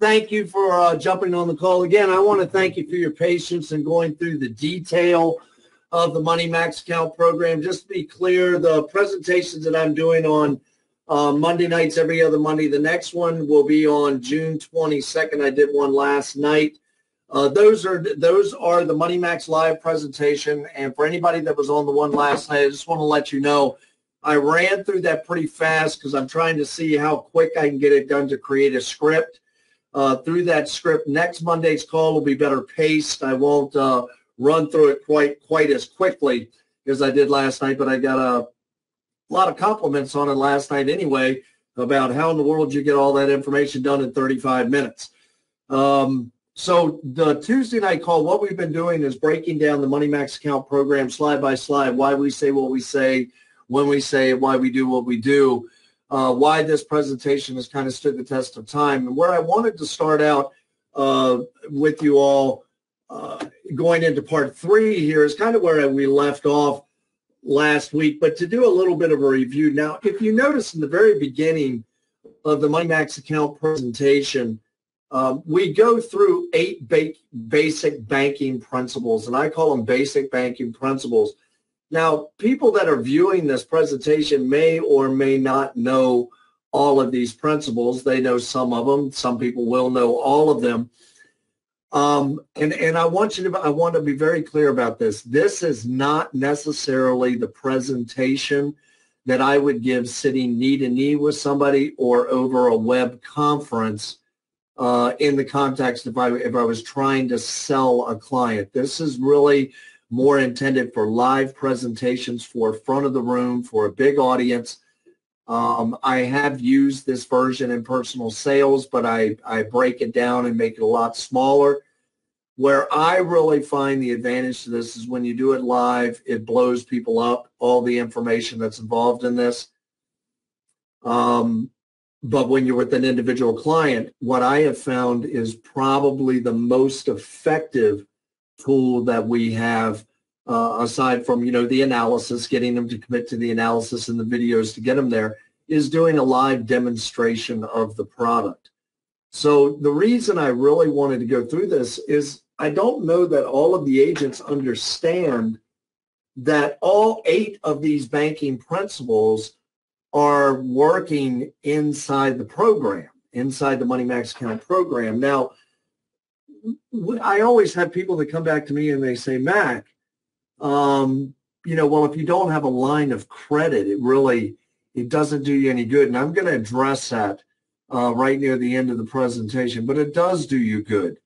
thank you for jumping on the call. Again, I want to thank you for your patience and going through the detail of the Money Max account program. Just to be clear, the presentations that I'm doing on Monday nights, every other Monday, the next one will be on June 22nd. I did one last night. Those are the Money Max live presentation. And for anybody that was on the one last night, I just want to let you know, I ran through that pretty fast because I'm trying to see how quick I can get it done to create a script. Through that script, next Monday's call will be better paced. I won't run through it quite as quickly as I did last night, but I got a lot of compliments on it last night anyway about how in the world you get all that information done in 35 minutes. So the Tuesday night call, what we've been doing is breaking down the Money Max account program slide by slide, why we say what we say, when we say it, why we do what we do, why this presentation has kind of stood the test of time. And where I wanted to start out with you all going into part 3 here is kind of where we left off last week, but to do a little bit of a review. Now, if you notice in the very beginning of the Money Max account presentation, we go through 8 basic banking principles, and I call them basic banking principles. Now, people that are viewing this presentation may or may not know all of these principles. They know some of them. Some people will know all of them. And I want to be very clear about this. This is not necessarily the presentation that I would give sitting knee to knee with somebody or over a web conference in the context if I was trying to sell a client. This is really more intended for live presentations, for front of the room, for a big audience. I have used this version in personal sales, but I break it down and make it a lot smaller. Where I really find the advantage to this is when you do it live, it blows people up, all the information that's involved in this. But when you're with an individual client, what I have found is probably the most effective tool that we have, aside from, the analysis, getting them to commit to the analysis and the videos to get them there, is doing a live demonstration of the product. So the reason I really wanted to go through this is I don't know that all of the agents understand that all 8 of these banking principles are working inside the program, inside the Money Max account program. Now, I always have people that come back to me and they say, Mac, well, if you don't have a line of credit, it doesn't do you any good. And I'm going to address that right near the end of the presentation, but it does do you good.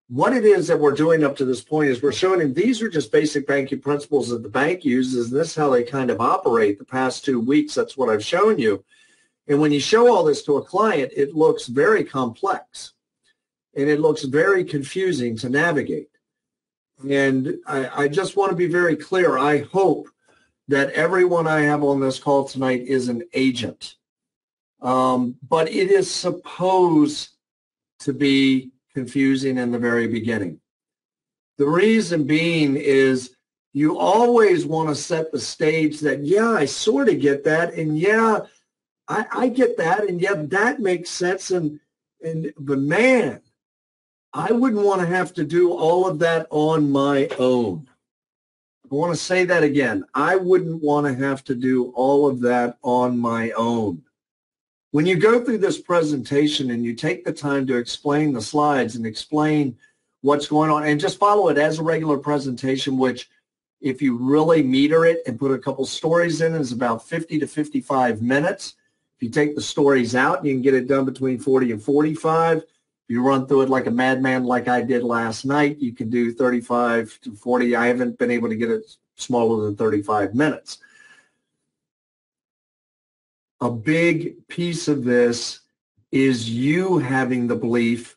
What it is that we're doing up to this point is we're showing him these are just basic banking principles that the bank uses, and this is how they kind of operate the past 2 weeks. That's what I've shown you. And when you show all this to a client, it looks very complex, and it looks very confusing to navigate. And I just want to be very clear. I hope that everyone I have on this call tonight is an agent. But it is supposed to be confusing in the very beginning. The reason being is you always want to set the stage that, yeah, I sort of get that, and yeah, I get that, and yeah, that makes sense, but man, I wouldn't want to have to do all of that on my own. I want to say that again. I wouldn't want to have to do all of that on my own. When you go through this presentation and you take the time to explain the slides and explain what's going on and just follow it as a regular presentation, which if you really meter it and put a couple stories in, is about 50 to 55 minutes. If you take the stories out, you can get it done between 40 and 45. If you run through it like a madman like I did last night, you can do 35 to 40. I haven't been able to get it smaller than 35 minutes. A big piece of this is you having the belief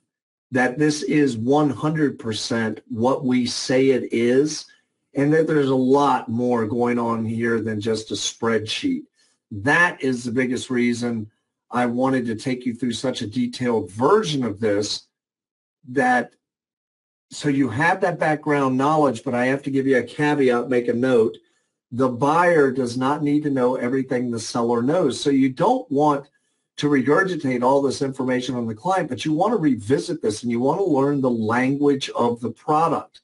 that this is 100% what we say it is, and that there's a lot more going on here than just a spreadsheet. That is the biggest reason I wanted to take you through such a detailed version of this, so you have that background knowledge, but I have to give you a caveat, make a note. The buyer does not need to know everything the seller knows. So you don't want to regurgitate all this information on the client, but you want to revisit this and you want to learn the language of the product.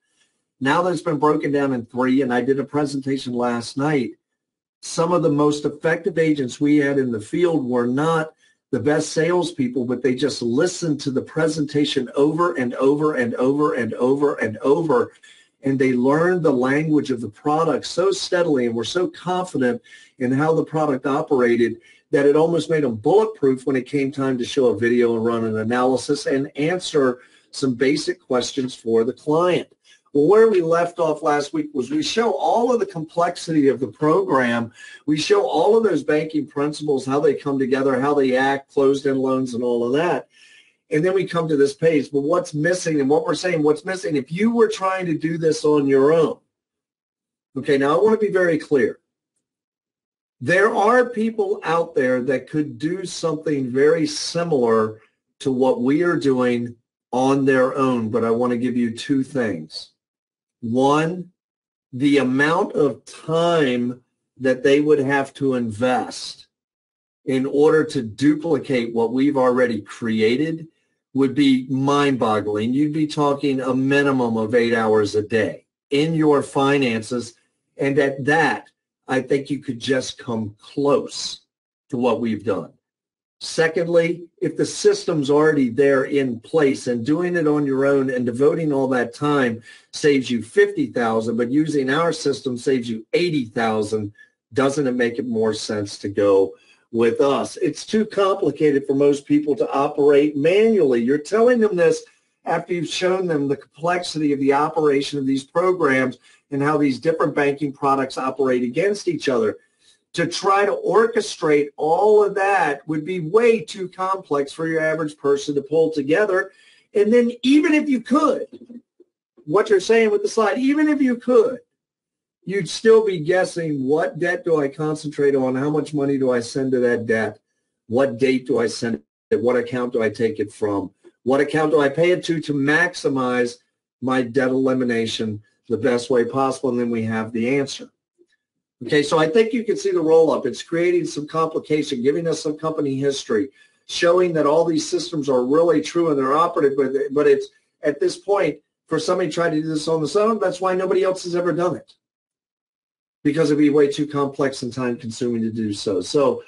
Now that it's been broken down in 3, and I did a presentation last night, some of the most effective agents we had in the field were not the best salespeople, but they just listened to the presentation over and over and over and over and over, and they learned the language of the product so steadily and were so confident in how the product operated that it almost made them bulletproof when it came time to show a video and run an analysis and answer some basic questions for the client. Well, where we left off last week was we show all of the complexity of the program. We show all of those banking principles, how they come together, how they act, closed-end loans, and all of that. And then we come to this page. But what's missing, and what we're saying, what's missing, if you were trying to do this on your own. Okay, now I want to be very clear. There are people out there that could do something very similar to what we are doing on their own, but I want to give you 2 things. One, the amount of time that they would have to invest in order to duplicate what we've already created would be mind-boggling. You'd be talking a minimum of 8 hours a day in your finances, and at that, I think you could just come close to what we've done. Secondly, if the system's already there in place and doing it on your own and devoting all that time saves you $50,000, but using our system saves you $80,000, doesn't it make it more sense to go with us? It's too complicated for most people to operate manually. You're telling them this after you've shown them the complexity of the operation of these programs and how these different banking products operate against each other. To try to orchestrate all of that would be way too complex for your average person to pull together. And then even if you could, what you're saying with the slide, even if you could, you'd still be guessing, what debt do I concentrate on? How much money do I send to that debt? What date do I send it? What account do I take it from? What account do I pay it to maximize my debt elimination the best way possible? And then we have the answer. Okay, so I think you can see the roll-up. It's creating some complication, giving us some company history, showing that all these systems are really true and they're operative, but it's at this point, for somebody trying to do this on their own, that's why nobody else has ever done it, because it'd be way too complex and time-consuming to do so. So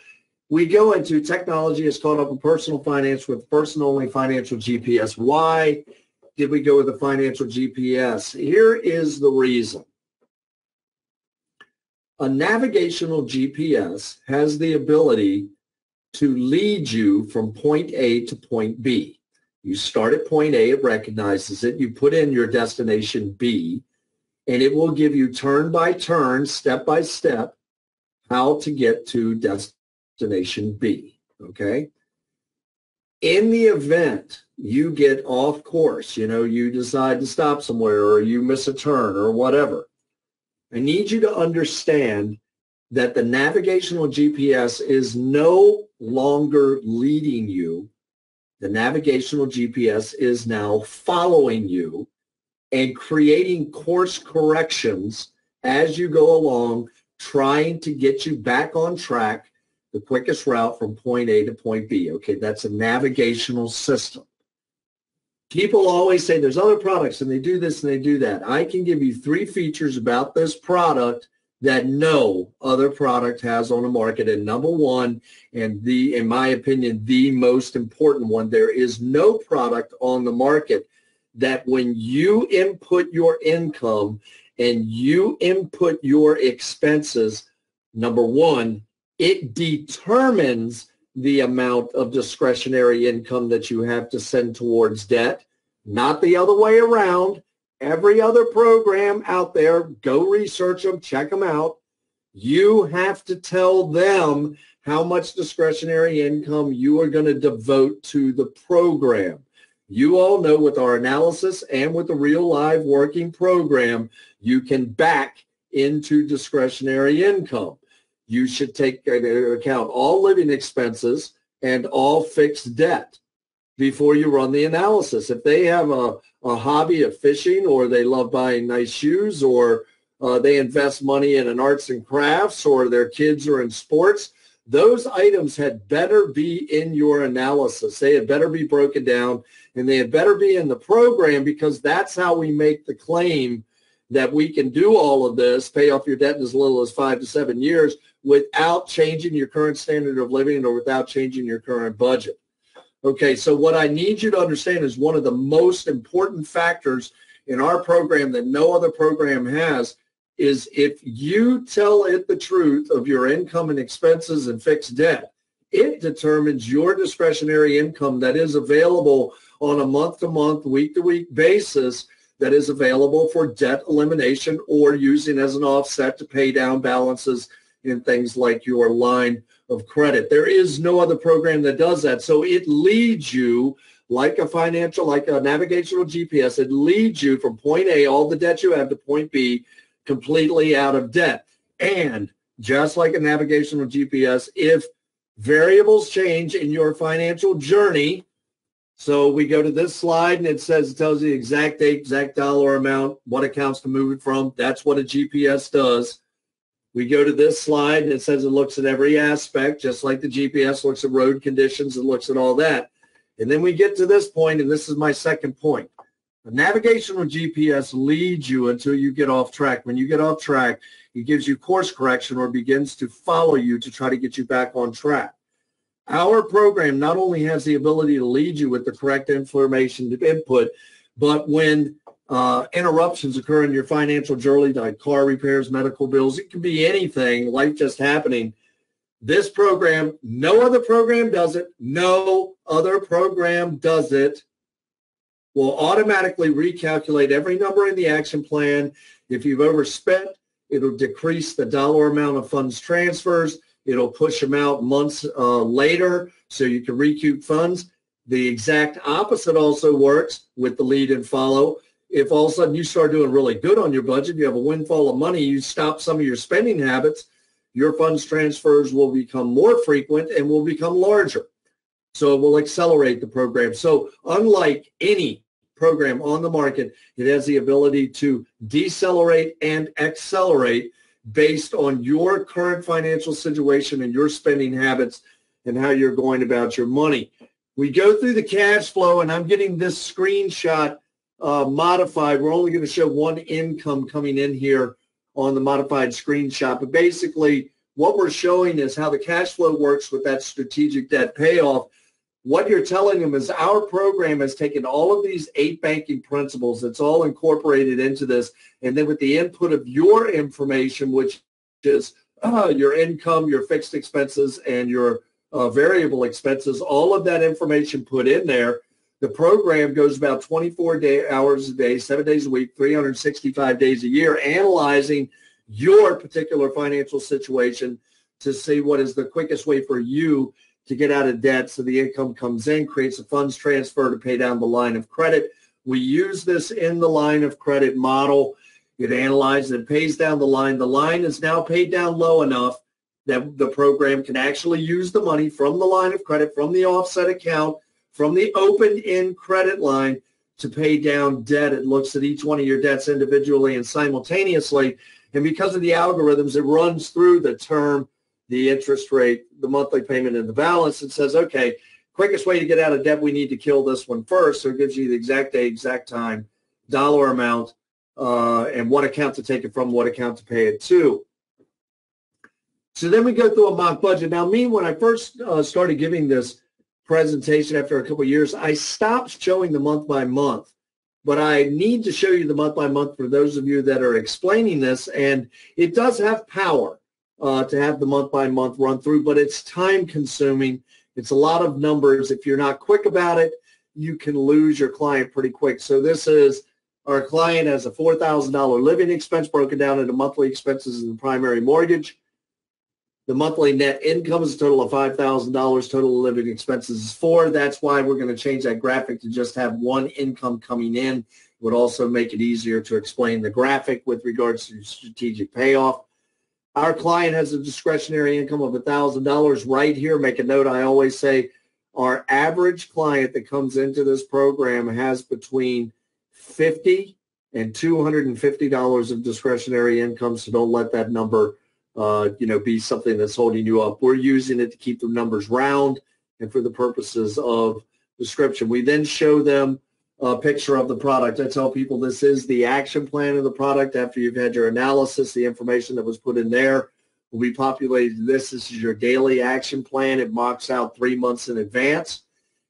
we go into technology has caught up in personal finance with person-only financial GPS. Why did we go with the financial GPS? Here is the reason. A navigational GPS has the ability to lead you from point A to point B. You start at point A, it recognizes it, you put in your destination B, and it will give you turn by turn, step by step, how to get to destination B, okay? In the event you get off course, you decide to stop somewhere or you miss a turn or whatever, I need you to understand that the navigational GPS is no longer leading you. The navigational GPS is now following you and creating course corrections as you go along, trying to get you back on track, the quickest route from point A to point B. Okay, that's a navigational system. People always say there's other products and they do this and they do that. I can give you 3 features about this product that no other product has on the market. And number one, and in my opinion, the most important one, there is no product on the market that when you input your income and you input your expenses, number one, it determines the amount of discretionary income that you have to send towards debt, not the other way around. Every other program out there, go research them, check them out. You have to tell them how much discretionary income you are going to devote to the program. You all know with our analysis and with the real live working program, you can back into discretionary income. You should take into account all living expenses and all fixed debt before you run the analysis. If they have a hobby of fishing, or they love buying nice shoes, or they invest money in an arts and crafts, or their kids are in sports, those items had better be in your analysis. They had better be broken down, and they had better be in the program, because that's how we make the claim that we can do all of this, pay off your debt in as little as 5 to 7 years without changing your current standard of living or without changing your current budget. Okay, so what I need you to understand is one of the most important factors in our program that no other program has is if you tell it the truth of your income and expenses and fixed debt, it determines your discretionary income that is available on a month-to-month, week-to-week basis that is available for debt elimination or using as an offset to pay down balances in things like your line of credit. There is no other program that does that. So it leads you like a navigational GPS. It leads you from point A, all the debt you have, to point B, completely out of debt. And just like a navigational GPS, if variables change in your financial journey, so we go to this slide and it tells you the exact date, exact dollar amount, what accounts to move it from. That's what a GPS does. We go to this slide and it says it looks at every aspect, just like the GPS looks at road conditions and looks at all that. And then we get to this point, and this is my second point. A navigational GPS leads you until you get off track. When you get off track, it gives you course correction or begins to follow you to try to get you back on track. Our program not only has the ability to lead you with the correct information to input, but when interruptions occur in your financial journey, like car repairs, medical bills, it can be anything, life just happening. This program, no other program does it, no other program does it, will automatically recalculate every number in the action plan. If you've overspent, it'll decrease the dollar amount of funds transfers. It'll push them out months later so you can recoup funds. The exact opposite also works with the lead and follow. If all of a sudden you start doing really good on your budget, you have a windfall of money, you stop some of your spending habits, your funds transfers will become more frequent and will become larger. So it will accelerate the program. So unlike any program on the market, it has the ability to decelerate and accelerate based on your current financial situation and your spending habits and how you're going about your money. We go through the cash flow, and I'm getting this screenshot modified. We're only going to show one income coming in here on the modified screenshot. But basically, what we're showing is how the cash flow works with that strategic debt payoff. What you're telling them is our program has taken all of these 8 banking principles. It's all incorporated into this. And then with the input of your information, which is your income, your fixed expenses, and your variable expenses, all of that information put in there, the program goes about 24 hours a day, 7 days a week, 365 days a year, analyzing your particular financial situation to see what is the quickest way for you to get out of debt so the income comes in, creates a funds transfer to pay down the line of credit. We use this in the line of credit model. It analyzes and pays down the line. The line is now paid down low enough that the program can actually use the money from the line of credit, from the offset account, from the open-end credit line to pay down debt. It looks at each one of your debts individually and simultaneously. And because of the algorithms, it runs through the term, the interest rate, the monthly payment, and the balance. It says, okay, quickest way to get out of debt, we need to kill this one first. So it gives you the exact day, exact time, dollar amount, and what account to take it from, what account to pay it to. So then we go through a mock budget. Now, when I first started giving this presentation after a couple of years, I stopped showing the month by month. But I need to show you the month by month for those of you that are explaining this. And it does have power to have the month by month run through, but it's time consuming. It's a lot of numbers. If you're not quick about it, you can lose your client pretty quick. So this is our client has a $4,000 living expense broken down into monthly expenses and the primary mortgage. The monthly net income is a total of $5,000. Total living expenses is $4,000. That's why we're going to change that graphic to just have one income coming in. It would also make it easier to explain the graphic with regards to strategic payoff. Our client has a discretionary income of $1,000 right here. Make a note, I always say our average client that comes into this program has between $50 and $250 of discretionary income, so don't let that number be something that's holding you up. We're using it to keep the numbers round and for the purposes of description. We then show them a picture of the product. I tell people this is the action plan of the product. After you've had your analysis, the information that was put in there will be populated. This is your daily action plan. It marks out 3 months in advance.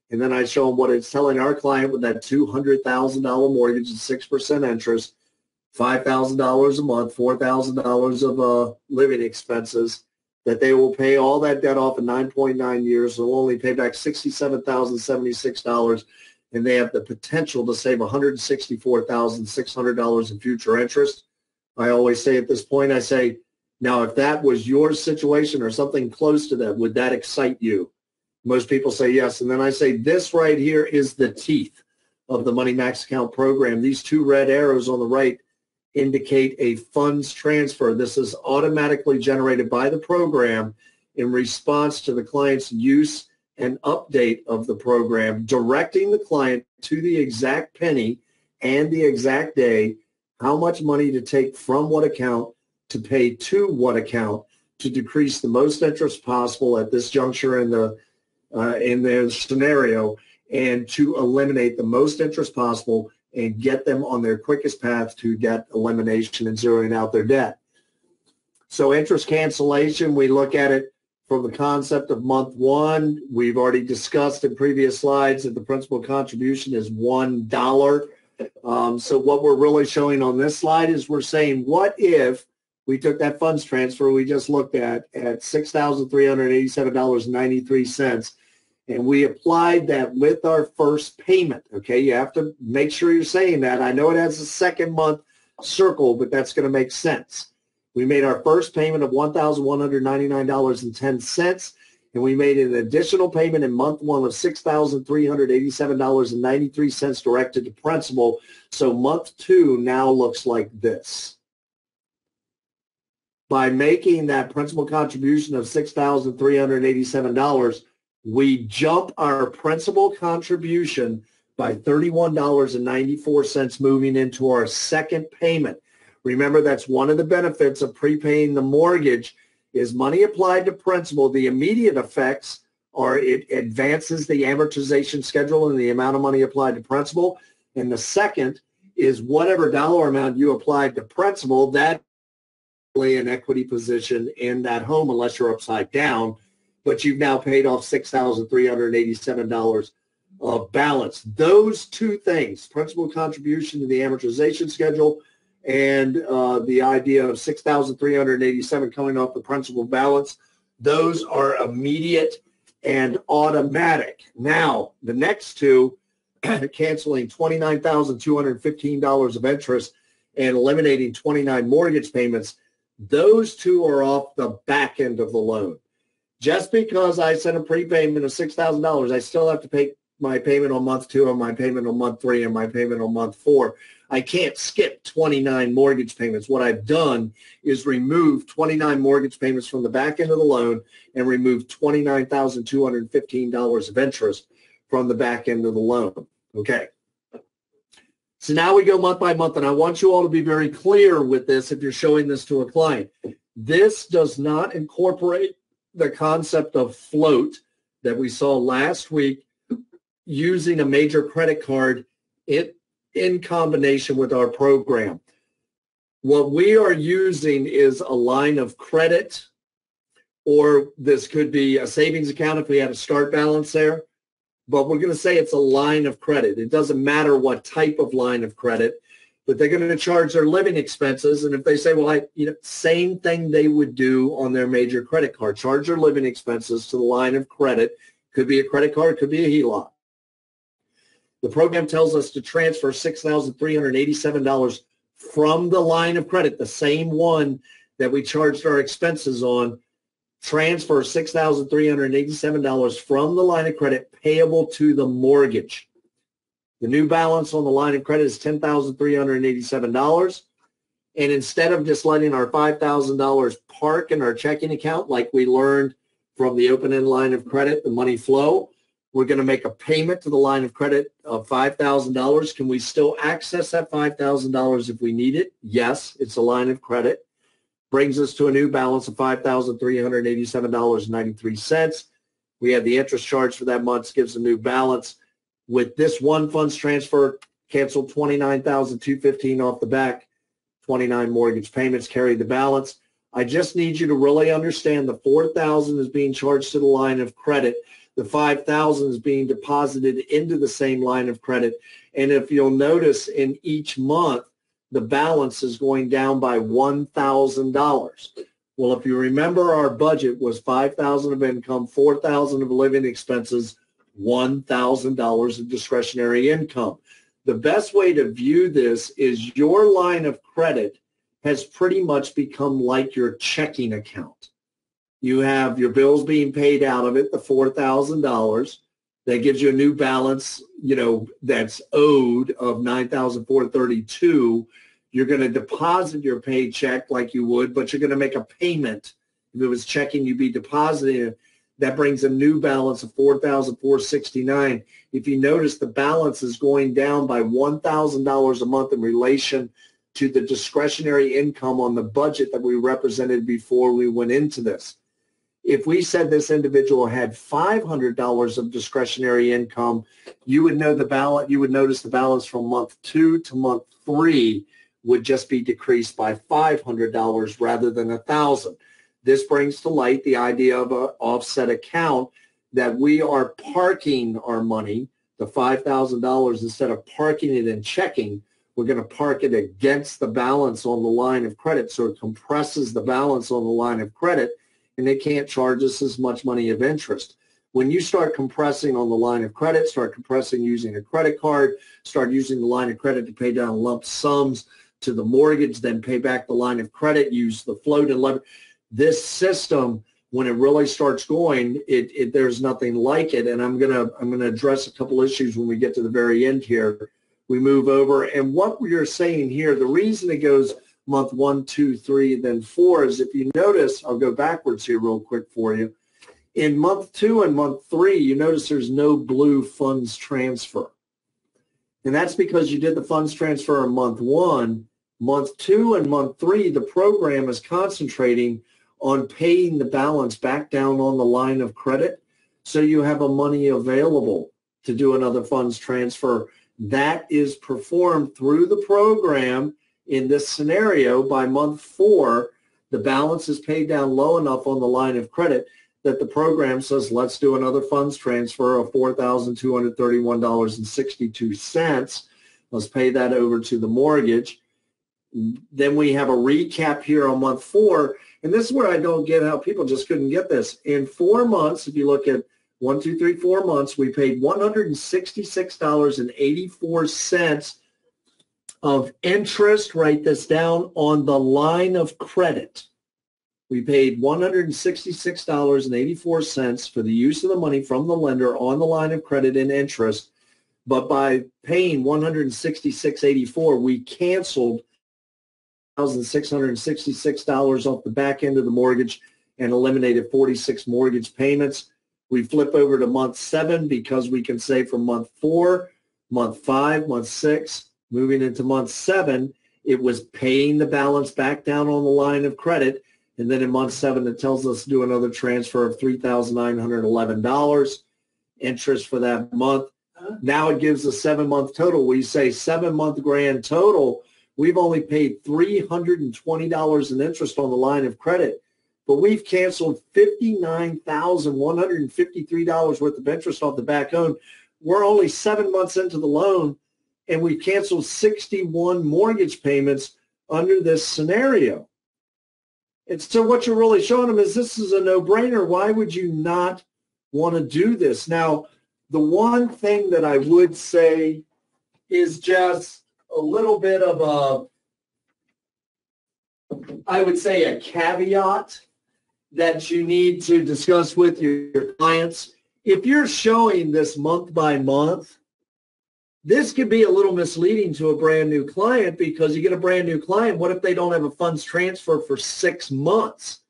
And then I show them what it's telling our client with that $200,000 mortgage at 6% interest, $5,000 a month, $4,000 of living expenses, that they will pay all that debt off in 9.9 years. They'll only pay back $67,076, and they have the potential to save $164,600 in future interest. I always say at this point, I say, now if that was your situation or something close to that, would that excite you? Most people say yes. And then I say, this right here is the teeth of the Money Max account program. These two red arrows on the right indicate a funds transfer. This is automatically generated by the program in response to the client's use and update of the program, directing the client to the exact penny and the exact day, how much money to take from what account to pay to what account to decrease the most interest possible at this juncture in the scenario, and to eliminate the most interest possible and get them on their quickest path to debt elimination and zeroing out their debt. So interest cancellation, we look at it from the concept of month one. We've already discussed in previous slides that the principal contribution is $1. So what we're really showing on this slide is we're saying, what if we took that funds transfer we just looked at $6,387.93, and we applied that with our first payment. Okay, you have to make sure you're saying that. I know it has a second month circle, but that's going to make sense. We made our first payment of $1,199.10, and we made an additional payment in month one of $6,387.93 directed to principal. So month two now looks like this. By making that principal contribution of $6,387, we jump our principal contribution by $31.94 moving into our second payment. Remember, that's one of the benefits of prepaying the mortgage is money applied to principal. The immediate effects are it advances the amortization schedule and the amount of money applied to principal. And the second is whatever dollar amount you applied to principal, that an equity position in that home unless you're upside down, but you've now paid off $6,387 of balance. Those two things, principal contribution to the amortization schedule and the idea of $6,387 coming off the principal balance, those are immediate and automatic. Now, the next two, canceling $29,215 of interest and eliminating 29 mortgage payments, those two are off the back end of the loan. Just because I sent a prepayment of $6,000, I still have to pay my payment on month two and my payment on month three and my payment on month four. I can't skip 29 mortgage payments. What I've done is remove 29 mortgage payments from the back end of the loan and remove $29,215 of interest from the back end of the loan. Okay. So now we go month by month, and I want you all to be very clear with this if you're showing this to a client. This does not incorporate the concept of float that we saw last week using a major credit card in combination with our program. What we are using is a line of credit, or this could be a savings account if we had a start balance there. But we're going to say it's a line of credit. It doesn't matter what type of line of credit, but they're going to charge their living expenses. And if they say, well, same thing they would do on their major credit card, charge their living expenses to the line of credit. Could be a credit card, could be a HELOC. The program tells us to transfer $6,387 from the line of credit, the same one that we charged our expenses on, transfer $6,387 from the line of credit payable to the mortgage. The new balance on the line of credit is $10,387. And instead of just letting our $5,000 park in our checking account like we learned from the open-end line of credit, the money flow, we're going to make a payment to the line of credit of $5,000. Can we still access that $5,000 if we need it? Yes, it's a line of credit. brings us to a new balance of $5,387.93. We have the interest charge for that month, gives a new balance. With this one funds transfer, canceled $29,215 off the back, 29 mortgage payments carried the balance. I just need you to really understand the $4,000 is being charged to the line of credit. The $5,000 is being deposited into the same line of credit. And if you'll notice, in each month, the balance is going down by $1,000. Well, if you remember, our budget was $5,000 of income, $4,000 of living expenses, $1,000 of discretionary income. The best way to view this is your line of credit has pretty much become like your checking account. You have your bills being paid out of it, the $4,000. That gives you a new balance, that's owed of $9,432. You're going to deposit your paycheck like you would, but you're going to make a payment. If it was checking, you'd be depositing it. That brings a new balance of $4,469. If you notice, the balance is going down by $1,000 a month in relation to the discretionary income on the budget that we represented before we went into this. If we said this individual had $500 of discretionary income, you would know the balance. You would notice the balance from month 2 to month 3 would just be decreased by $500 rather than $1,000. This brings to light the idea of an offset account, that we are parking our money, the $5,000, instead of parking it in checking, we're going to park it against the balance on the line of credit, so it compresses the balance on the line of credit, and they can't charge us as much money of interest. When you start compressing on the line of credit, start compressing using a credit card, start using the line of credit to pay down lump sums to the mortgage, then pay back the line of credit, use the float and leverage. This system, when it really starts going, there's nothing like it. And I'm gonna address a couple issues when we get to the very end here. We move over, and what we're saying here, the reason it goes month 1, 2, 3, then 4 is, if you notice, I'll go backwards here real quick for you. In month 2 and month 3, you notice there's no blue funds transfer. And that's because you did the funds transfer in month 1. Month 2 and month 3, the program is concentrating on paying the balance back down on the line of credit, so you have a money available to do another funds transfer. That is performed through the program. In this scenario, by month 4, the balance is paid down low enough on the line of credit that the program says, let's do another funds transfer of $4,231.62. Let's pay that over to the mortgage. Then we have a recap here on month 4, and this is where I don't get how people just couldn't get this. In 4 months, if you look at 1, 2, 3, 4 months, we paid $166.84 of interest, write this down, on the line of credit. We paid $166.84 for the use of the money from the lender on the line of credit in interest, but by paying $166.84, we canceled $1,666 off the back end of the mortgage and eliminated 46 mortgage payments. We flip over to month 7 because we can say from month 4, month 5, month 6, moving into month 7, it was paying the balance back down on the line of credit. And then in month 7, it tells us to do another transfer of $3,911 interest for that month. Now it gives a 7-month total. We say 7-month grand total. We've only paid $320 in interest on the line of credit, but we've canceled $59,153 worth of interest off the back loan. We're only 7 months into the loan, and we've canceled 61 mortgage payments under this scenario. And so what you're really showing them is this is a no-brainer. Why would you not want to do this? Now, the one thing that I would say is just a little bit of I would say a caveat that you need to discuss with your clients. If you're showing this month by month, this could be a little misleading to a brand new client, because you get a brand new client. What if they don't have a funds transfer for 6 months?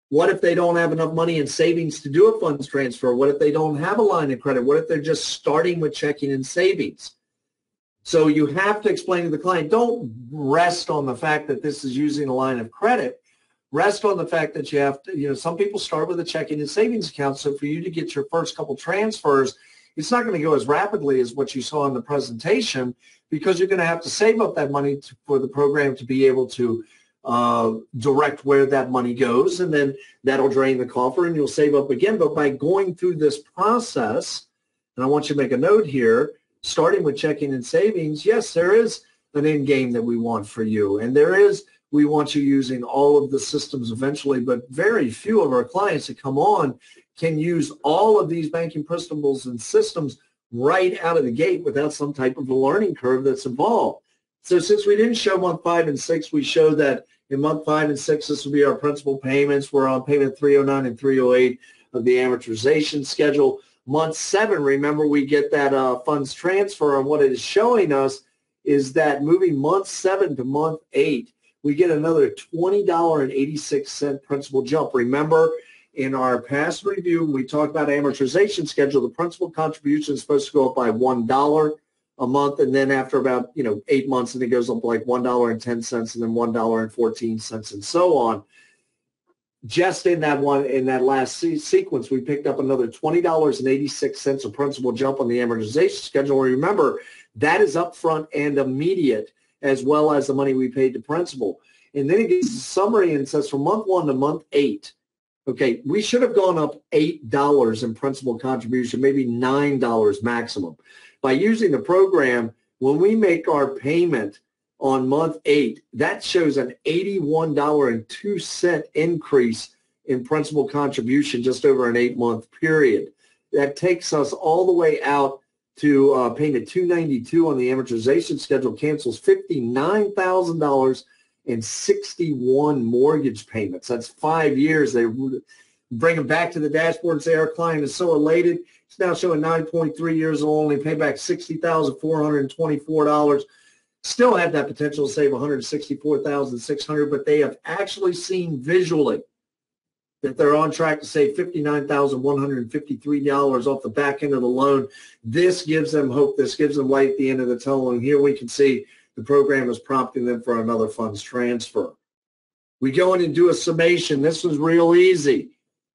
What if they don't have enough money in savings to do a funds transfer? What if they don't have a line of credit? What if they're just starting with checking and savings? So you have to explain to the client, don't rest on the fact that this is using a line of credit. rest on the fact that you have to, some people start with a checking and savings account. So for you to get your first couple transfers, it's not going to go as rapidly as what you saw in the presentation, because you're going to have to save up that money for the program to be able to direct where that money goes, and then that'll drain the coffer and you'll save up again. But by going through this process, and I want you to make a note here, starting with checking and savings, yes, there is an end game that we want for you, and we want you using all of the systems eventually, but very few of our clients that come on can use all of these banking principles and systems right out of the gate without some type of a learning curve that's involved. So since we didn't show month 5 and 6, we showed that in month 5 and 6, this will be our principal payments. We're on payment 309 and 308 of the amortization schedule. Month 7, remember, we get that funds transfer, and what it is showing us is that moving month 7 to month 8, we get another $20.86 principal jump. Remember, in our past review, we talked about amortization schedule. The principal contribution is supposed to go up by $1 a month, and then after about 8 months, and it goes up like $1.10, and then $1.14, and so on. Just in that last sequence, we picked up another $20.86 of principal jump on the amortization schedule. Remember, that is upfront and immediate, as well as the money we paid to principal. And then it gives a summary and says from month 1 to month 8, okay, we should have gone up $8 in principal contribution, maybe $9 maximum. By using the program, when we make our payment on month 8, that shows an $81.02 increase in principal contribution just over an 8-month period. That takes us all the way out to payment $292 on the amortization schedule, cancels $59,000 and 61 mortgage payments. That's 5 years. They bring them back to the dashboard and say, our client is so elated. It's now showing 9.3 years old, only pay back $60,424. Still have that potential to save $164,600, but they have actually seen visually that they're on track to save $59,153 off the back end of the loan. This gives them hope. This gives them light at the end of the tunnel. And here we can see the program is prompting them for another funds transfer. We go in and do a summation. This was real easy.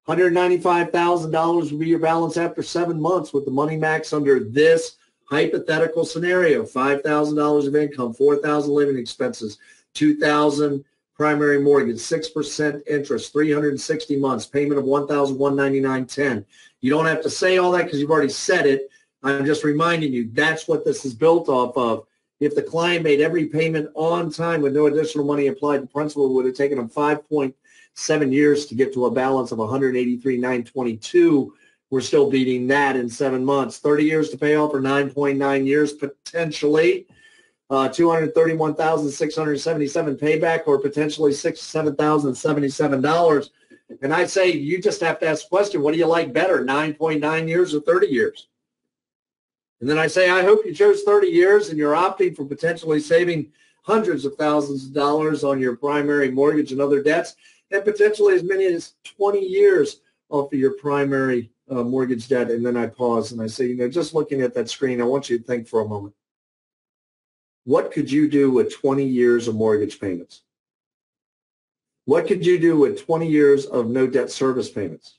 $195,000 will be your balance after 7 months with the money max under this hypothetical scenario. $5,000 of income, $4,000 living expenses, $2,000 primary mortgage, 6% interest, 360 months, payment of $1,199.10. You don't have to say all that because you've already said it. I'm just reminding you that's what this is built off of. If the client made every payment on time with no additional money applied to principal, it would have taken them 5.7 years to get to a balance of $183,922. We're still beating that in 7 months. 30 years to pay off, or 9.9 years potentially. $231,677 payback, or potentially $67,077. And I'd say you just have to ask the question, what do you like better, 9.9 years or 30 years? And then I say, I hope you chose 30 years and you're opting for potentially saving hundreds of thousands of dollars on your primary mortgage and other debts, and potentially as many as 20 years off of your primary mortgage debt. And then I pause and I say, just looking at that screen, I want you to think for a moment. What could you do with 20 years of mortgage payments? What could you do with 20 years of no debt service payments?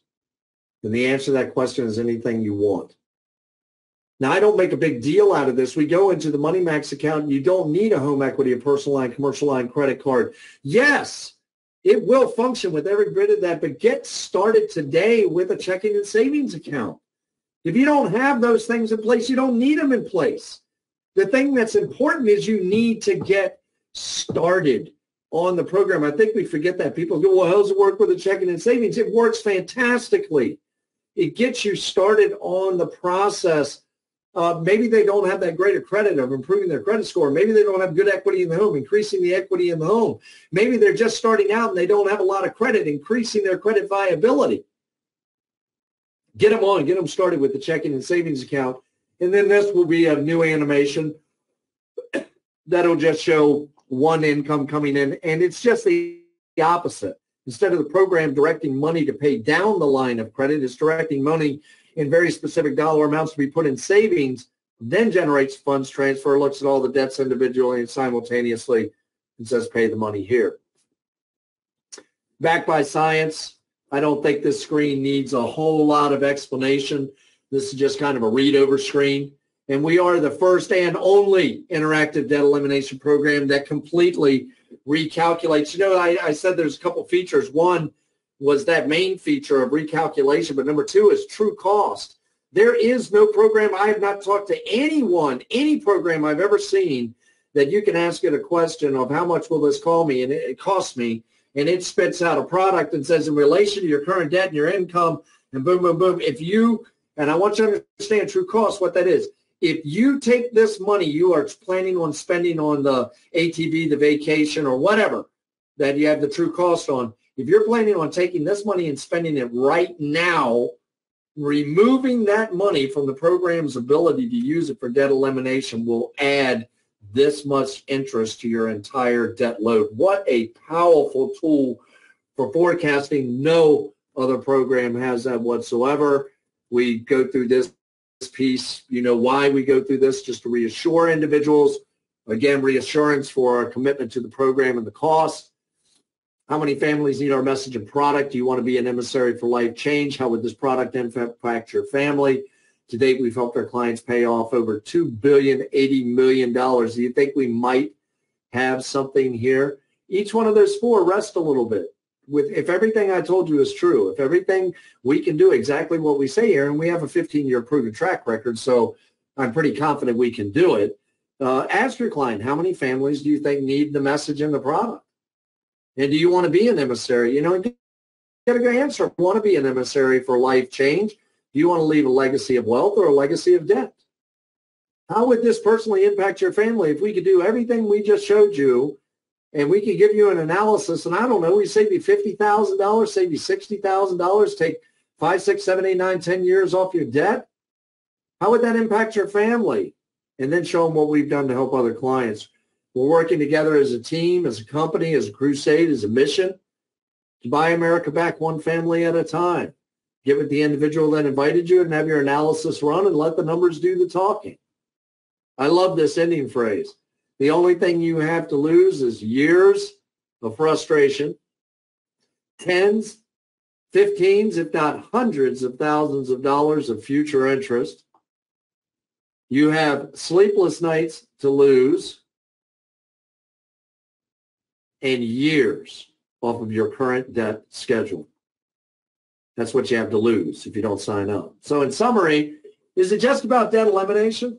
And the answer to that question is anything you want. Now, I don't make a big deal out of this. We go into the Money Max account, and you don't need a home equity, a personal line, commercial line, credit card. Yes, it will function with every bit of that, but get started today with a checking and savings account. If you don't have those things in place, you don't need them in place. The thing that's important is you need to get started on the program. I think we forget that. People go, well, how does it work with a checking and savings? It works fantastically. It gets you started on the process. Maybe they don't have that greater credit of improving their credit score. Maybe they don't have good equity in the home, increasing the equity in the home. Maybe they're just starting out and they don't have a lot of credit, increasing their credit viability. Get them on, get them started with the checking and savings account. And then this will be a new animation that'll just show one income coming in. And it's just the opposite. Instead of the program directing money to pay down the line of credit, it's directing money in very specific dollar amounts to be put in savings, then generates funds transfer, looks at all the debts individually and simultaneously, and says pay the money here. backed by science. I don't think this screen needs a whole lot of explanation. This is just kind of a read-over screen. And we are the first and only interactive debt elimination program that completely recalculates. You know, I said there's a couple features. One was that main feature of recalculation, but number two is true cost. There is no program. I have not talked to anyone, any program I've ever seen that you can ask it a question of how much will this cost me, and it costs me, and it spits out a product and says in relation to your current debt and your income, and boom, boom, boom. If you, and I want you to understand true cost, what that is. If you take this money you are planning on spending on the ATV, the vacation, or whatever that you have the true cost on, if you're planning on taking this money and spending it right now, removing that money from the program's ability to use it for debt elimination will add this much interest to your entire debt load. What a powerful tool for forecasting. No other program has that whatsoever. We go through this piece, you know why we go through this, just to reassure individuals. Again, reassurance for our commitment to the program and the cost. How many families need our message and product? Do you want to be an emissary for life change? How would this product impact your family? To date, we've helped our clients pay off over $2.080 billion. Do you think we might have something here? Each one of those four, rest a little bit. If everything I told you is true, if everything we can do exactly what we say here, and we have a 15-year proven track record, so I'm pretty confident we can do it. Ask your client, how many families do you think need the message and the product? And do you want to be an emissary? You know, get a good answer. Want to be an emissary for life change? Do you want to leave a legacy of wealth or a legacy of debt? How would this personally impact your family if we could do everything we just showed you, and we could give you an analysis, and I don't know, we save you $50,000, save you $60,000, take 5, 6, 7, 8, 9, 10 years off your debt? How would that impact your family? And then show them what we've done to help other clients. We're working together as a team, as a company, as a crusade, as a mission to buy America back one family at a time. Get with the individual that invited you and have your analysis run and let the numbers do the talking. I love this ending phrase. The only thing you have to lose is years of frustration, tens, 15s, if not hundreds of thousands of dollars of future interest. You have sleepless nights to lose and years off of your current debt schedule. That's what you have to lose if you don't sign up. So in summary, is it just about debt elimination?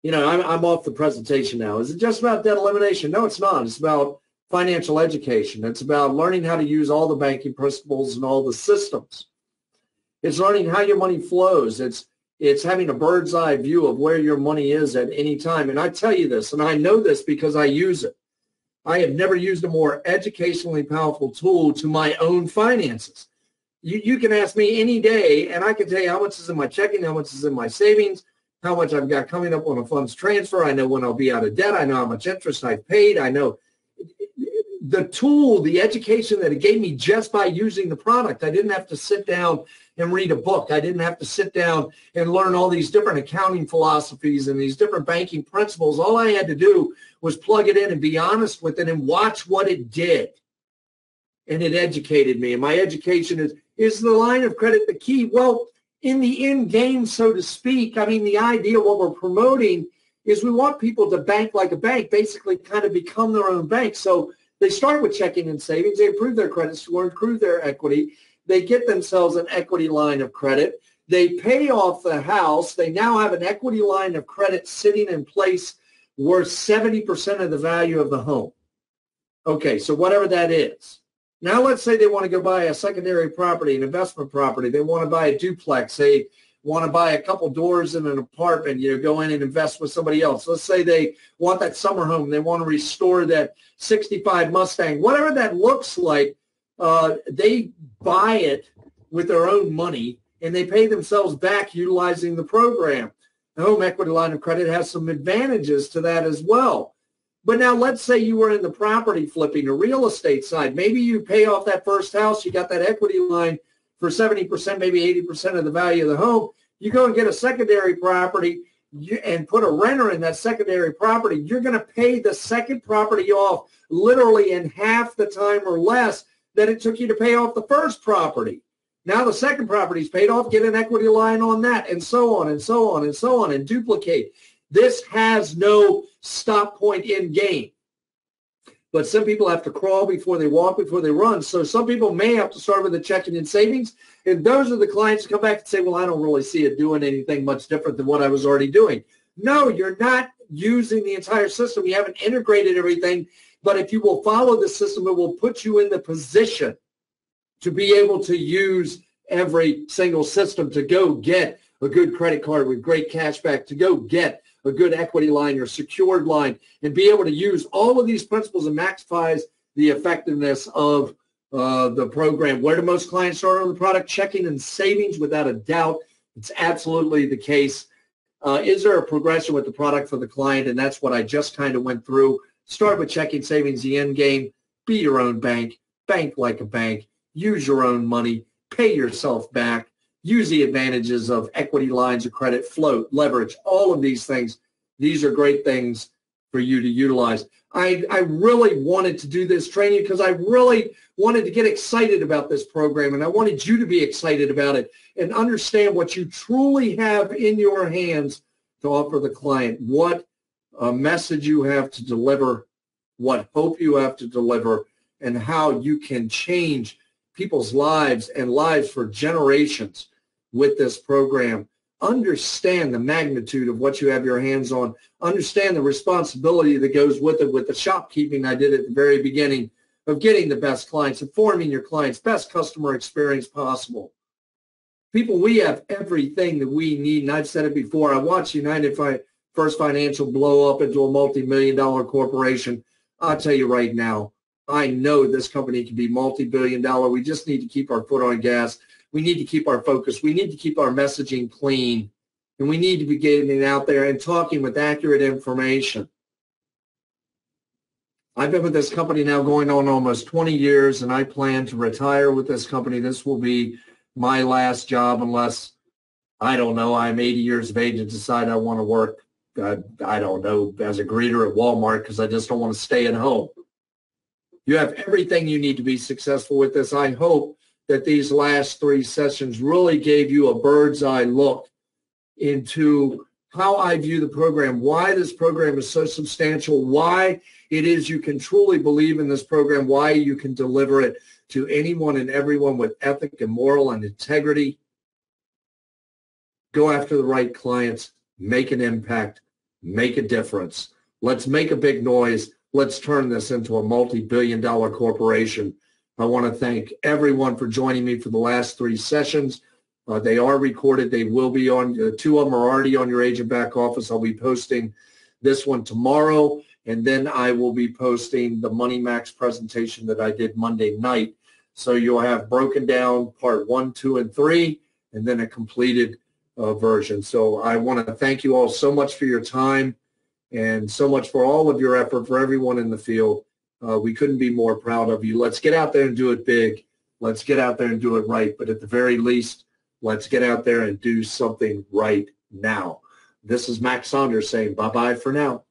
You know, I'm off the presentation now. Is it just about debt elimination? No, it's not. It's about financial education. It's about learning how to use all the banking principles and all the systems. It's learning how your money flows. It's having a bird's eye view of where your money is at any time. And I tell you this, and I know this because I use it. I have never used a more educationally powerful tool to my own finances. You can ask me any day, and I can tell you how much is in my checking, how much is in my savings, how much I've got coming up on a funds transfer. I know when I'll be out of debt. I know how much interest I've paid. I know the tool, the education that it gave me just by using the product. I didn't have to sit down and read a book. I didn't have to sit down and learn all these different accounting philosophies and these different banking principles. All I had to do was plug it in and be honest with it and watch what it did. And it educated me. And my education is the line of credit the key? Well, in the end game, so to speak, I mean, the idea, what we're promoting is we want people to bank like a bank, basically kind of become their own bank. So they start with checking and savings. They improve their credit score, improve their equity. They get themselves an equity line of credit. They pay off the house. They now have an equity line of credit sitting in place worth 70% of the value of the home. Okay, so whatever that is. Now let's say they want to go buy a secondary property, an investment property. They want to buy a duplex. They want to buy a couple doors in an apartment, you know, go in and invest with somebody else. Let's say they want that summer home. They want to restore that 65 Mustang. Whatever that looks like, they buy it with their own money, and they pay themselves back utilizing the program. The home equity line of credit has some advantages to that as well. But now let's say you were in the property flipping or real estate side. Maybe you pay off that first house. You got that equity line for 70%, maybe 80% of the value of the home. You go and get a secondary property and put a renter in that secondary property. You're going to pay the second property off literally in half the time or less that it took you to pay off the first property. Now the second property is paid off, get an equity line on that, and so on and so on and so on, and duplicate. This has no stop point in game. But some people have to crawl before they walk, before they run. So some people may have to start with a checking and savings. And those are the clients who come back and say, well, I don't really see it doing anything much different than what I was already doing. No, you're not using the entire system. You haven't integrated everything. But if you will follow the system, it will put you in the position to be able to use every single system to go get a good credit card with great cash back, to go get a good equity line or secured line, and be able to use all of these principles and maximize the effectiveness of the program. Where do most clients start on the product? Checking and savings, without a doubt. It's absolutely the case. Is there a progression with the product for the client? And that's what I just kind of went through. Start with checking, savings, the end game. Be your own bank. Bank like a bank. Use your own money. Pay yourself back. Use the advantages of equity lines of credit, float, leverage, all of these things. These are great things for you to utilize. I really wanted to do this training because I really wanted to get excited about this program, and I wanted you to be excited about it and understand what you truly have in your hands to offer the client, what message you have to deliver, what hope you have to deliver, and how you can change people's lives and lives for generations with this program. Understand the magnitude of what you have your hands on. Understand the responsibility that goes with it, with the shopkeeping I did at the very beginning of getting the best clients, informing your clients, best customer experience possible. People, we have everything that we need, and I've said it before. I watched United First Financial blow up into a multi-million-dollar corporation. I'll tell you right now, I know this company can be multi-billion-dollar. We just need to keep our foot on gas. We need to keep our focus. We need to keep our messaging clean. And we need to be getting out there and talking with accurate information. I've been with this company now going on almost 20 years, and I plan to retire with this company. This will be my last job unless, I don't know, I'm 80 years of age and decide I want to work, I don't know, as a greeter at Walmart because I just don't want to stay at home. You have everything you need to be successful with this. I hope that these last 3 sessions really gave you a bird's eye look into how I view the program, why this program is so substantial, why it is you can truly believe in this program, why you can deliver it to anyone and everyone with ethic and moral and integrity. Go after the right clients, make an impact, make a difference. Let's make a big noise. Let's turn this into a multi-billion-dollar corporation. I want to thank everyone for joining me for the last 3 sessions. They are recorded. They will be on, 2 of them are already on your agent back office. I'll be posting this one tomorrow, and then I will be posting the Money Max presentation that I did Monday night. So you'll have broken down part 1, 2, and 3, and then a completed version. So I want to thank you all so much for your time and so much for all of your effort, for everyone in the field. We couldn't be more proud of you. Let's get out there and do it big. Let's get out there and do it right. But at the very least, let's get out there and do something right now. This is Max Saunders saying bye-bye for now.